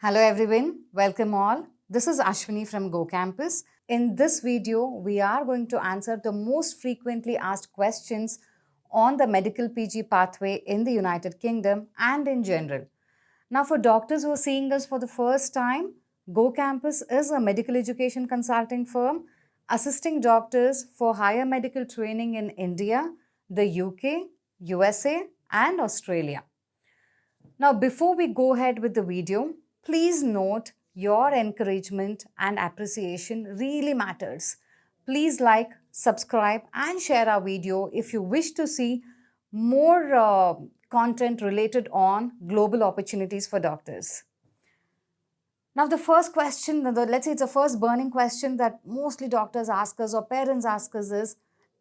Hello everyone, welcome all. This is Ashwini from GooCampus. In this video, we are going to answer the most frequently asked questions on the medical PG pathway in the United Kingdom and in general. Now, for doctors who are seeing us for the first time, GooCampus is a medical education consulting firm assisting doctors for higher medical training in India, the UK, USA, and Australia. Now, before we go ahead with the video, please note your encouragement and appreciation really matters. Please like, subscribe, and share our video if you wish to see more content related on global opportunities for doctors. Now, the first question, let's say it's the first burning question that mostly doctors ask us or parents ask us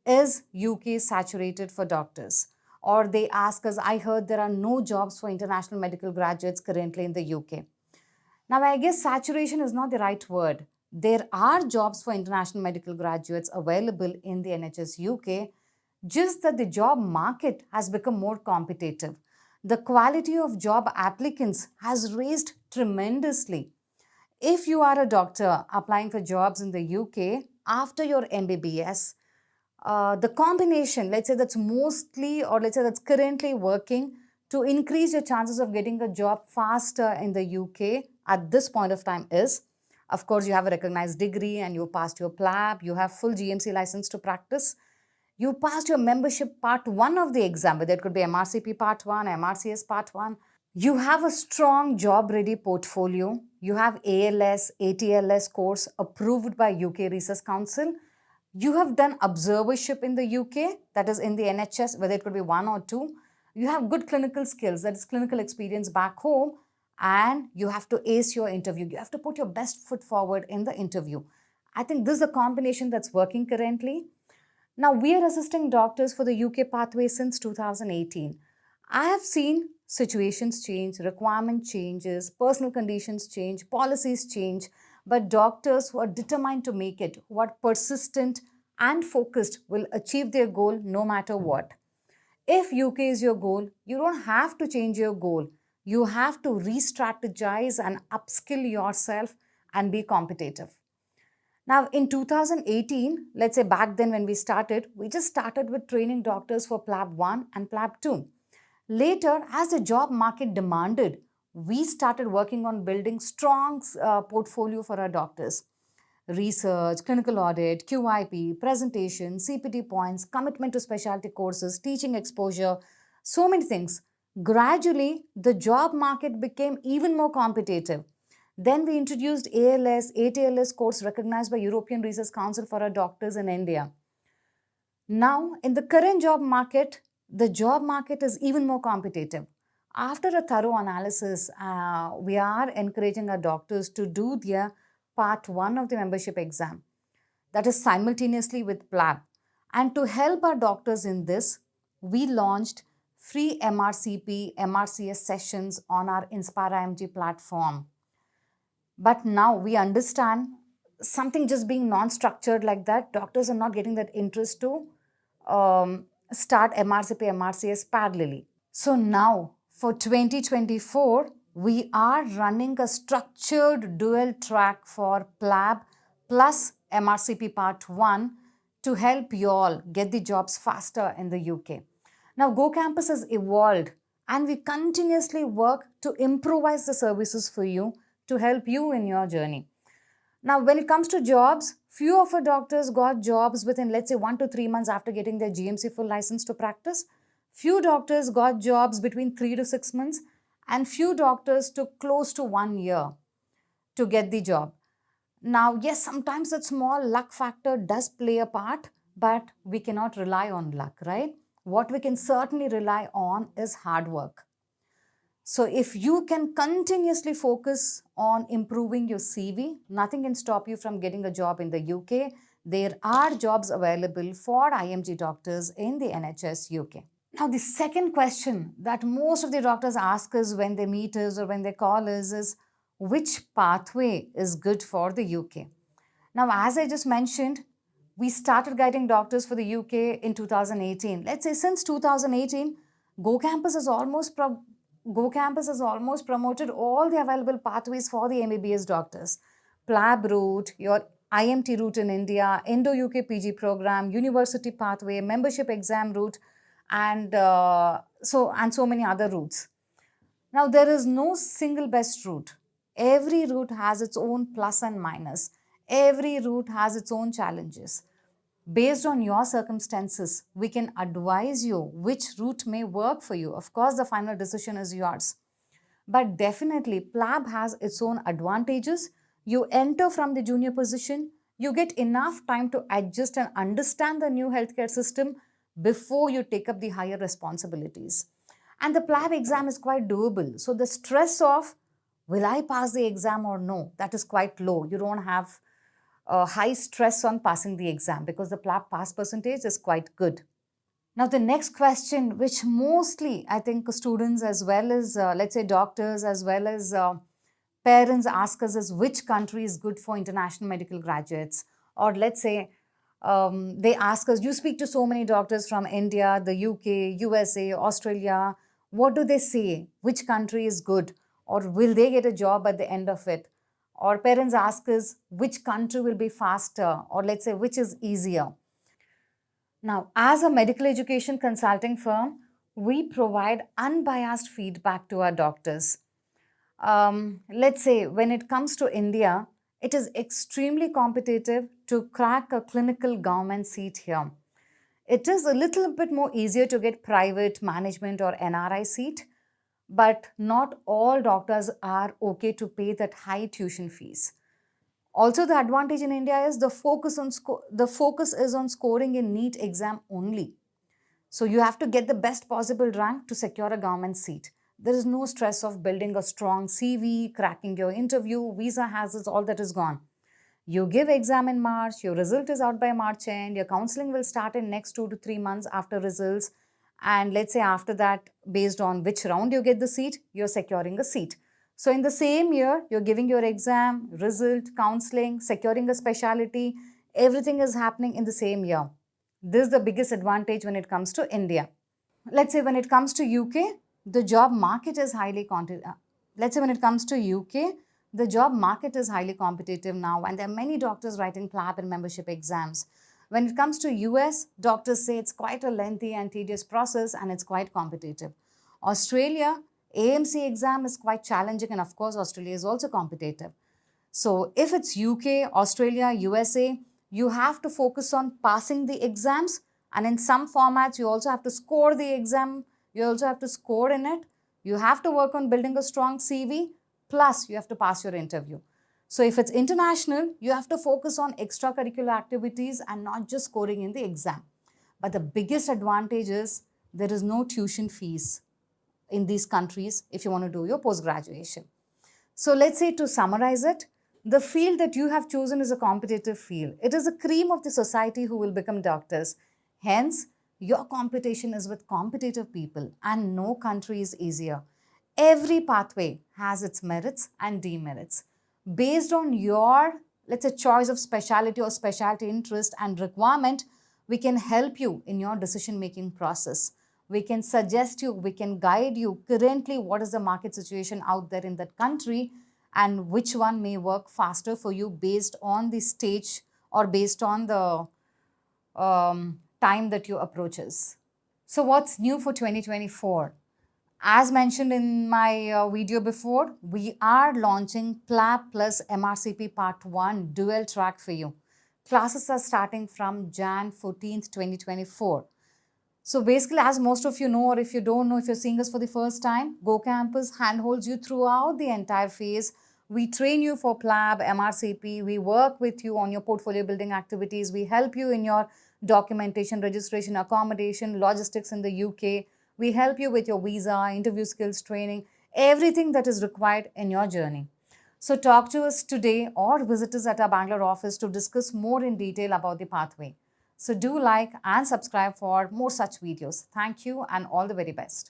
is UK saturated for doctors? Or they ask us, I heard there are no jobs for international medical graduates currently in the UK. Now, I guess saturation is not the right word. There are jobs for international medical graduates available in the NHS UK, just that the job market has become more competitive. The quality of job applicants has raised tremendously. If you are a doctor applying for jobs in the UK after your MBBS, the combination, let's say that's mostly or let's say that's currently working to increase your chances of getting a job faster in the UK at this point of time is, of course, you have a recognized degree and you passed your PLAB, you have full GMC license to practice, you passed your membership part 1 of the exam, whether it could be MRCP part 1, MRCS part 1, you have a strong job-ready portfolio, you have ALS, ATLS course approved by UK Research Council, you have done observership in the UK, that is in the NHS, whether it could be 1 or 2. You have good clinical skills, that is clinical experience back home, and you have to ace your interview. You have to put your best foot forward in the interview. I think this is a combination that's working currently. Now, we are assisting doctors for the UK pathway since 2018. I have seen situations change, requirement changes, personal conditions change, policies change, but doctors who are determined to make it, who are persistent and focused, will achieve their goal no matter what. If UK is your goal, you don't have to change your goal. You have to re-strategize and upskill yourself and be competitive. Now, in 2018, let's say back then when we just started with training doctors for PLAB 1 and PLAB 2. Later, as the job market demanded, we started working on building strong portfolio for our doctors. Research, clinical audit, QIP, presentation, CPT points, commitment to specialty courses, teaching exposure, so many things. Gradually, the job market became even more competitive. Then we introduced ALS, ATLS course recognized by European Research Council for our doctors in India. Now, in the current job market, the job market is even more competitive. After a thorough analysis, we are encouraging our doctors to do their part 1 of the membership exam, that is simultaneously with PLAB. And to help our doctors in this, we launched free MRCP, MRCS sessions on our Inspire IMG platform. But now we understand something just being non-structured like that, doctors are not getting that interest to start MRCP, MRCS parallelly. So now for 2024, we are running a structured dual track for PLAB plus MRCP part 1 to help you all get the jobs faster in the UK. Now, GooCampus has evolved and we continuously work to improvise the services for you to help you in your journey. Now, when it comes to jobs, few of our doctors got jobs within, let's say, 1 to 3 months after getting their GMC full license to practice. Few doctors got jobs between 3 to 6 months, and few doctors took close to 1 year to get the job. Now, yes, sometimes that small luck factor does play a part, but we cannot rely on luck, right? What we can certainly rely on is hard work. So if you can continuously focus on improving your CV, nothing can stop you from getting a job in the UK. There are jobs available for IMG doctors in the NHS UK. Now, the second question that most of the doctors ask us when they meet us or when they call us is, which pathway is good for the UK? Now, as I just mentioned, we started guiding doctors for the UK in 2018. Let's say since 2018, GooCampus has almost GooCampus has almost promoted all the available pathways for the MBBS doctors. PLAB route, your IMT route in India, Indo-UK PG program, university pathway, membership exam route, and so many other routes. Now, there is no single best route. Every route has its own plus and minus. Every route has its own challenges. Based on your circumstances, we can advise you which route may work for you. Of course, the final decision is yours. But definitely, PLAB has its own advantages. You enter from the junior position, you get enough time to adjust and understand the new healthcare system before you take up the higher responsibilities. And the PLAB exam is quite doable. So the stress of will I pass the exam or no, that is quite low. You don't have high stress on passing the exam because the PLAB pass percentage is quite good. Now, the next question, which mostly I think students as well as, let's say, doctors as well as parents ask us is which country is good for international medical graduates? Or let's say they ask us, you speak to so many doctors from India, the UK, USA, Australia. What do they say? Which country is good? Or will they get a job at the end of it? Or parents ask us which country will be faster, or let's say which is easier. Now, as a medical education consulting firm, we provide unbiased feedback to our doctors. Let's say when it comes to India, it is extremely competitive to crack a clinical government seat here. It is a little bit more easier to get private management or NRI seat, but not all doctors are okay to pay that high tuition fees. Also, the advantage in India is the focus is on scoring in NEET exam only. So you have to get the best possible rank to secure a government seat. There is no stress of building a strong CV, cracking your interview, visa hazards, all that is gone. You give exam in March, your result is out by March end, your counseling will start in next 2 to 3 months after results. And let's say after that, based on which round you get the seat, you're securing a seat. So in the same year, you're giving your exam, result, counseling, securing a specialty, everything is happening in the same year. This is the biggest advantage when it comes to India. Let's say when it comes to UK, the job market is highly competitive. Let's say when it comes to UK, the job market is highly competitive now, and there are many doctors writing PLAB and membership exams. When it comes to US, doctors say it's quite a lengthy and tedious process and it's quite competitive. Australia, AMC exam is quite challenging, and of course, Australia is also competitive. So if it's UK, Australia, USA, you have to focus on passing the exams, and in some formats, you also have to score the exam. You also have to score in it. You have to work on building a strong CV, plus you have to pass your interview. So if it's international, you have to focus on extracurricular activities and not just scoring in the exam. But the biggest advantage is there is no tuition fees in these countries if you want to do your post-graduation. So let's say to summarize it, the field that you have chosen is a competitive field. It is the cream of the society who will become doctors. Hence, your competition is with competitive people, and no country is easier. Every pathway has its merits and demerits. Based on your, let's say, choice of specialty or specialty interest and requirement, we can help you in your decision-making process. We can suggest you, we can guide you currently what is the market situation out there in that country and which one may work faster for you based on the stage or based on the time that you approaches. So what's new for 2024? As mentioned in my video before, we are launching PLAB plus MRCP Part 1 Dual Track for you. Classes are starting from Jan 14th, 2024. So basically, as most of you know, or if you don't know, if you're seeing us for the first time, GooCampus handholds you throughout the entire phase. We train you for PLAB, MRCP. We work with you on your portfolio building activities. We help you in your documentation, registration, accommodation, logistics in the UK. We help you with your visa, interview skills training, everything that is required in your journey. So talk to us today or visit us at our Bangalore office to discuss more in detail about the pathway. So do like and subscribe for more such videos. Thank you and all the very best.